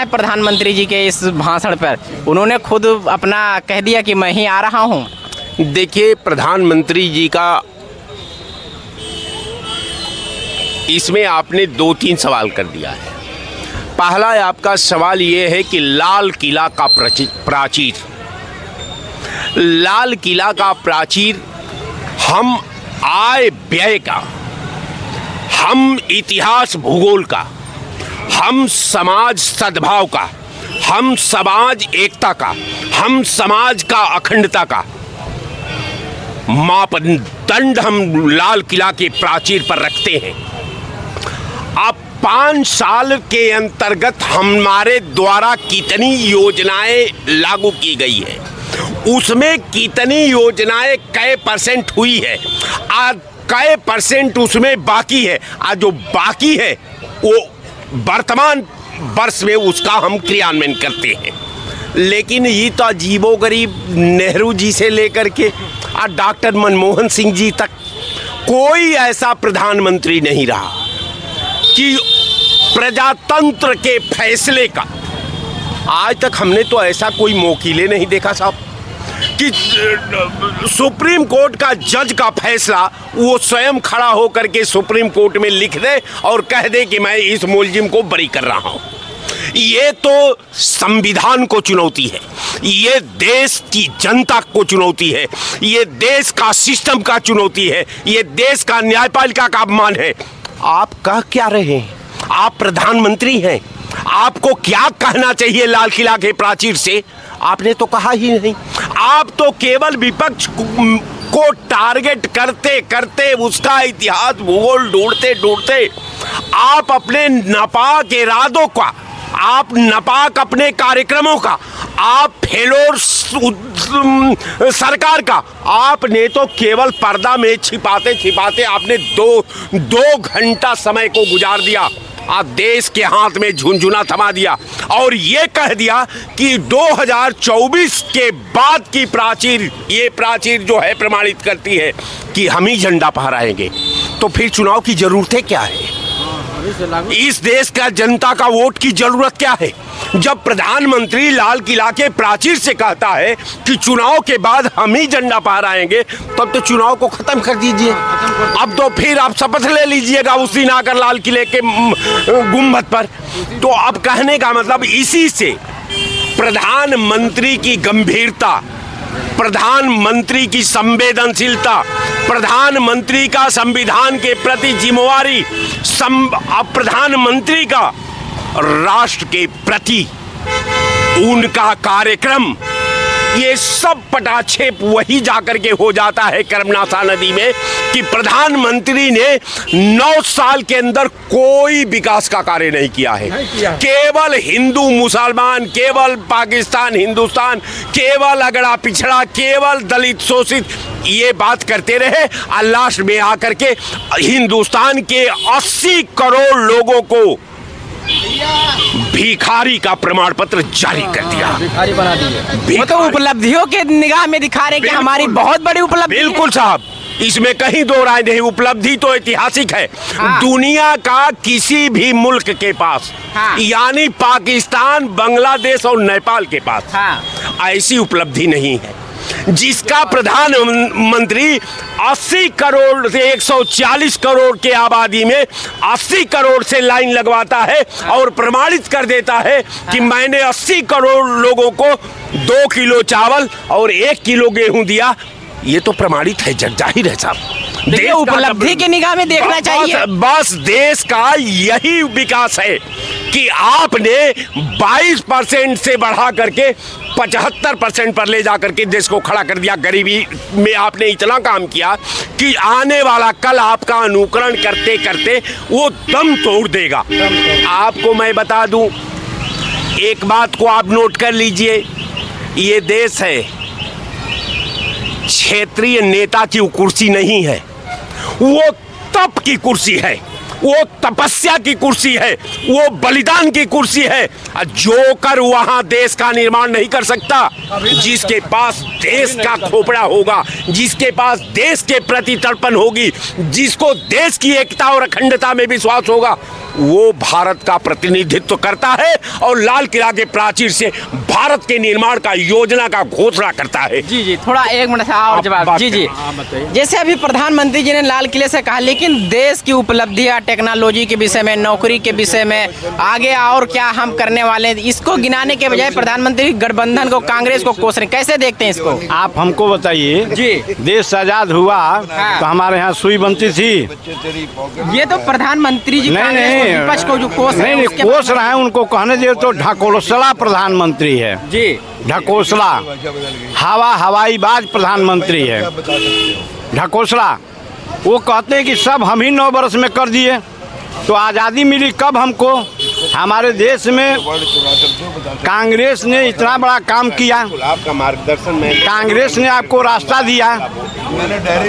प्रधानमंत्री जी के इस भाषण पर उन्होंने खुद अपना कह दिया कि मैं ही आ रहा हूं। देखिए, प्रधानमंत्री जी का इसमें आपने 2-3 सवाल कर दिया है। पहला आपका सवाल ये है कि लाल किला का प्राचीर, लाल किला का प्राचीर हम आय व्यय का, हम इतिहास भूगोल का, हम समाज सद्भाव का, हम समाज एकता का, हम समाज का अखंडता का मापदंड हम लाल किला के प्राचीर पर रखते हैं। अब 5 साल के अंतर्गत हमारे द्वारा कितनी योजनाएं लागू की गई है, उसमें कितनी योजनाएं कै % हुई है, आज कै % उसमें बाकी है, आज जो बाकी है वो वर्तमान वर्ष में उसका हम क्रियान्वयन करते हैं। लेकिन ये तो अजीबोगरीब नेहरू जी से लेकर के डॉक्टर मनमोहन सिंह जी तक कोई ऐसा प्रधानमंत्री नहीं रहा कि प्रजातंत्र के फैसले का, आज तक हमने तो ऐसा कोई मोकीले नहीं देखा साहब कि सुप्रीम कोर्ट का जज का फैसला वो स्वयं खड़ा होकर के सुप्रीम कोर्ट में लिख दे और कह दे कि मैं इस मुलजिम को बरी कर रहा हूं। ये तो संविधान को चुनौती है, ये देश की जनता को चुनौती है, ये देश का सिस्टम का चुनौती है, ये देश का न्यायपालिका का अपमान है। आप कह क्या रहे हैं? आप प्रधानमंत्री हैं, आपको क्या कहना चाहिए लाल किला के प्राचीर से? आपने तो कहा ही नहीं। आप तो केवल विपक्ष को टारगेट करते करते उसका इतिहास भूगोल ढूंढते ढूंढते आप अपने नापाक इरादों का, आप नापाक अपने कार्यक्रमों का, आप फेलोर सरकार का, आपने तो केवल पर्दा में छिपाते छिपाते आपने दो घंटा समय को गुजार दिया। आप देश के हाथ में झुनझुना थमा दिया और ये कह दिया कि 2024 के बाद की प्राचीर, ये प्राचीर जो है प्रमाणित करती है कि हम ही झंडा फहराएंगे। तो फिर चुनाव की जरूरत क्या है? इस देश का जनता का वोट की जरूरत क्या है? जब प्रधानमंत्री लाल किला के प्राचीर से कहता है कि चुनाव के बाद हम ही झंडा फहराएंगे, तब तो चुनाव को खत्म कर दीजिए। अब तो फिर आप शपथ ले लीजिएगा उस दिन आकर लाल किले के गुंबद पर। तो अब कहने का मतलब इसी से प्रधानमंत्री की गंभीरता, प्रधानमंत्री की संवेदनशीलता, प्रधानमंत्री का संविधान के प्रति जिम्मेवारी, प्रधानमंत्री का राष्ट्र के प्रति उनका कार्यक्रम, ये सब पटाक्षेप वही जाकर के हो जाता है कर्मनाशा नदी में कि प्रधानमंत्री ने 9 साल के अंदर कोई विकास का कार्य नहीं किया है। केवल हिंदू मुसलमान, केवल पाकिस्तान हिंदुस्तान, केवल अगड़ा पिछड़ा, केवल दलित शोषित, ये बात करते रहे। और लास्ट में आकर के हिंदुस्तान के 80 करोड़ लोगों को भिखारी का प्रमाण पत्र जारी कर दिया, भिखारी बना दिया। वो तो उपलब्धियों के निगाह में दिखा रहे कि हमारी बहुत बड़ी उपलब्धि। बिल्कुल साहब, इसमें कहीं दो राय नहीं, उपलब्धि तो ऐतिहासिक है। दुनिया का किसी भी मुल्क के पास, यानी पाकिस्तान, बांग्लादेश और नेपाल के पास ऐसी उपलब्धि नहीं है जिसका प्रधानमंत्री 80 करोड़ से 140 करोड़ के आबादी में 80 करोड़ से लाइन लगवाता है और प्रमाणित कर देता है कि मैंने 80 करोड़ लोगों को 2 किलो चावल और 1 किलो गेहूं दिया। ये तो प्रमाणित है, जग जाहिर है साहब। देश उपलब्धि की निगाह में देखना चाहिए। बस देश का यही विकास है कि आपने 22% से बढ़ा करके 75% पर ले जाकर के देश को खड़ा कर दिया। गरीबी में आपने इतना काम किया कि आने वाला कल आपका अनुकरण करते करते वो दम तोड़ देगा। आपको मैं बता दूं, एक बात को आप नोट कर लीजिए, ये देश है, क्षेत्रीय नेता की कुर्सी नहीं है, वो तप की कुर्सी है, वो तपस्या की कुर्सी है, वो बलिदान की कुर्सी है। जो कर वहां देश का निर्माण नहीं कर सकता। जिसके पास देश का खोपड़ा होगा, जिसके पास देश के प्रति तर्पण होगी, जिसको देश की एकता और अखंडता में विश्वास होगा, वो भारत का प्रतिनिधित्व करता है और लाल किला के प्राचीर से भारत के निर्माण का योजना का घोषणा करता है। जी जी, थोड़ा 1 मिनट था और जवाब। जी जी, जैसे अभी प्रधानमंत्री जी ने लाल किले से कहा, लेकिन देश की उपलब्धियां टेक्नोलॉजी के विषय में, नौकरी के विषय में, आगे और क्या हम करने वाले हैं, इसको गिनाने के बजाय प्रधानमंत्री गठबंधन को, कांग्रेस को कोस रहे, कैसे देखते हैं इसको? आप हमको बताइए जी। देश आजाद हुआ तो हमारे यहाँ सुई बनती थी? ये तो प्रधानमंत्री जी नहीं, विपक्ष को जो कोस रहे हैं, नहीं उसके कोस रहे हैं, उनको कहने दे तो ढकोसला प्रधानमंत्री है जी, ढकोसला, हवाईबाज प्रधानमंत्री है ढकोसला। वो कहते हैं कि सब हम ही 9 वर्ष में कर दिए। तो आज़ादी मिली कब हमको? हमारे देश में कांग्रेस ने इतना बड़ा काम किया, आपका मार्गदर्शन में कांग्रेस ने आपको रास्ता दिया।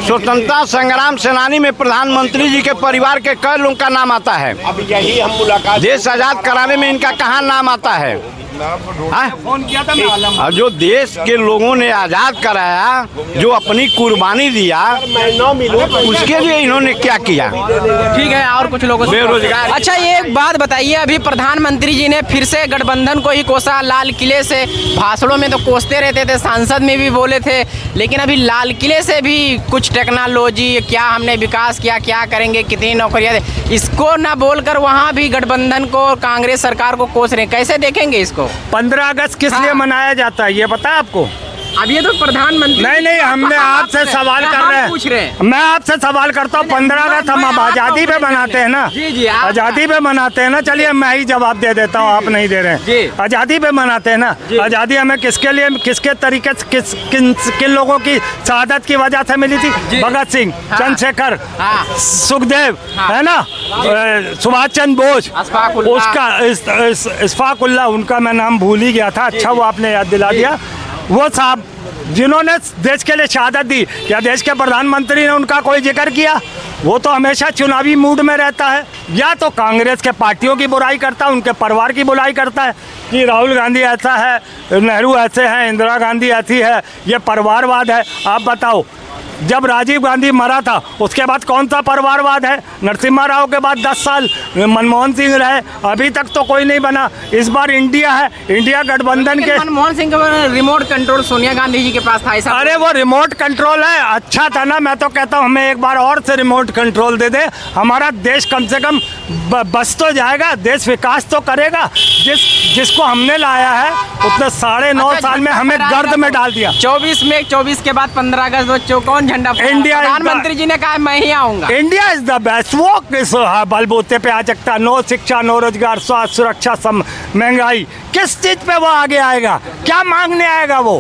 स्वतंत्रता संग्राम सेनानी में प्रधानमंत्री जी के परिवार के कई लोगों का नाम आता है। अब यही हम मुलाकात, देश आजाद कराने में इनका कहाँ नाम आता है? फोन किया था मैं। और जो देश के लोगों ने आजाद कराया, जो अपनी कुर्बानी दिया, उसके लिए इन्होंने क्या किया? ठीक है, और कुछ लोगों से बेरोजगार। अच्छा, ये एक बात बताइए, अभी प्रधानमंत्री जी ने फिर से गठबंधन को ही कोसा। लाल किले से भाषणों में तो कोसते रहते थे, सांसद में भी बोले थे, लेकिन अभी लाल किले से भी कुछ टेक्नोलॉजी, क्या हमने विकास किया, क्या करेंगे, कितनी नौकरियां, इसको ना बोलकर वहाँ भी गठबंधन को, कांग्रेस सरकार को कोस रहे, कैसे देखेंगे इसको? 15 अगस्त किस लिए मनाया जाता है ये पता है आपको? अब ये तो प्रधानमंत्री नहीं, हमने आपसे सवाल कर रहे हैं। मैं आपसे सवाल करता हूँ, 15 अगस्त हम आज़ादी पे मनाते हैं ना? जी, आज़ादी पे मनाते हैं ना। चलिए मैं ही जवाब दे देता हूँ, आप नहीं दे रहे हैं। आज़ादी पे मनाते हैं ना। आज़ादी हमें किसके लिए, किसके तरीके से, किन लोगों की शहादत की वजह से मिली थी? भगत सिंह, चंद्रशेखर, सुखदेव, है ना, सुभाष चंद्र बोस, उसका इस्फाकुल्ला, उनका मैं नाम भूल ही गया था। अच्छा वो आपने याद दिला दिया। वो साहब जिन्होंने देश के लिए शहादत दी, क्या देश के प्रधानमंत्री ने उनका कोई जिक्र किया? वो तो हमेशा चुनावी मूड में रहता है, या तो कांग्रेस के पार्टियों की बुराई करता है, उनके परिवार की बुराई करता है कि राहुल गांधी ऐसा है, नेहरू ऐसे हैं, इंदिरा गांधी ऐसी है, ये परिवारवाद है। आप बताओ, जब राजीव गांधी मरा था उसके बाद कौन सा परिवारवाद है? नरसिम्हा राव के बाद 10 साल मनमोहन सिंह रहे, अभी तक तो कोई नहीं बना। इस बार इंडिया है, इंडिया गठबंधन के। मनमोहन सिंह का रिमोट कंट्रोल सोनिया गांधी जी के पास था, ऐसा? अरे वो रिमोट कंट्रोल है, अच्छा था ना। मैं तो कहता हूँ हमें एक बार और से रिमोट कंट्रोल दे दे, हमारा देश कम से कम बस तो जाएगा, देश विकास तो करेगा। जिसको हमने लाया है उसने 9.5 साल में हमें गर्द में डाल दिया। 24 के बाद 15 अगस्त कौन झंडा? इंडिया, प्रधानमंत्री जी ने कहा मैं ही आऊंगा। India is the best. वो किस बलबूते पे आ सकता? नो शिक्षा, नो रोजगार, स्वास्थ्य सुरक्षा, महंगाई, किस चीज पे वो आगे आएगा? क्या मांगने आएगा वो?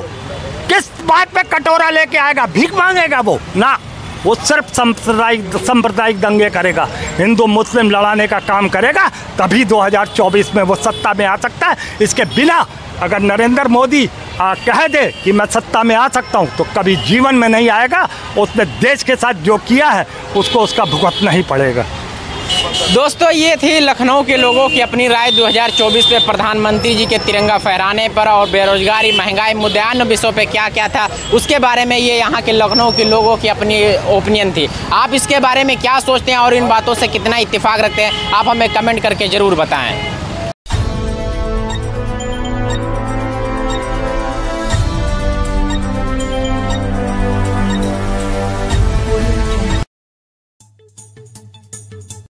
किस बात पे कटोरा लेके आएगा? भीख मांगेगा वो? ना, वो सिर्फ सांप्रदायिक दंगे करेगा, हिंदू मुस्लिम लड़ाने का काम करेगा, तभी 2024 में वो सत्ता में आ सकता है। इसके बिना अगर नरेंद्र मोदी कह दे कि मैं सत्ता में आ सकता हूं, तो कभी जीवन में नहीं आएगा। उसने देश के साथ जो किया है उसको उसका भुगतना ही पड़ेगा। दोस्तों, ये थी लखनऊ के लोगों की अपनी राय 2024 पे प्रधानमंत्री जी के तिरंगा फहराने पर और बेरोजगारी, महंगाई, मुद्दान विषयों पे क्या क्या था उसके बारे में। ये यहाँ के लखनऊ के लोगों की अपनी ओपिनियन थी। आप इसके बारे में क्या सोचते हैं और इन बातों से कितना इत्तेफाक रखते हैं, आप हमें कमेंट करके ज़रूर बताएं।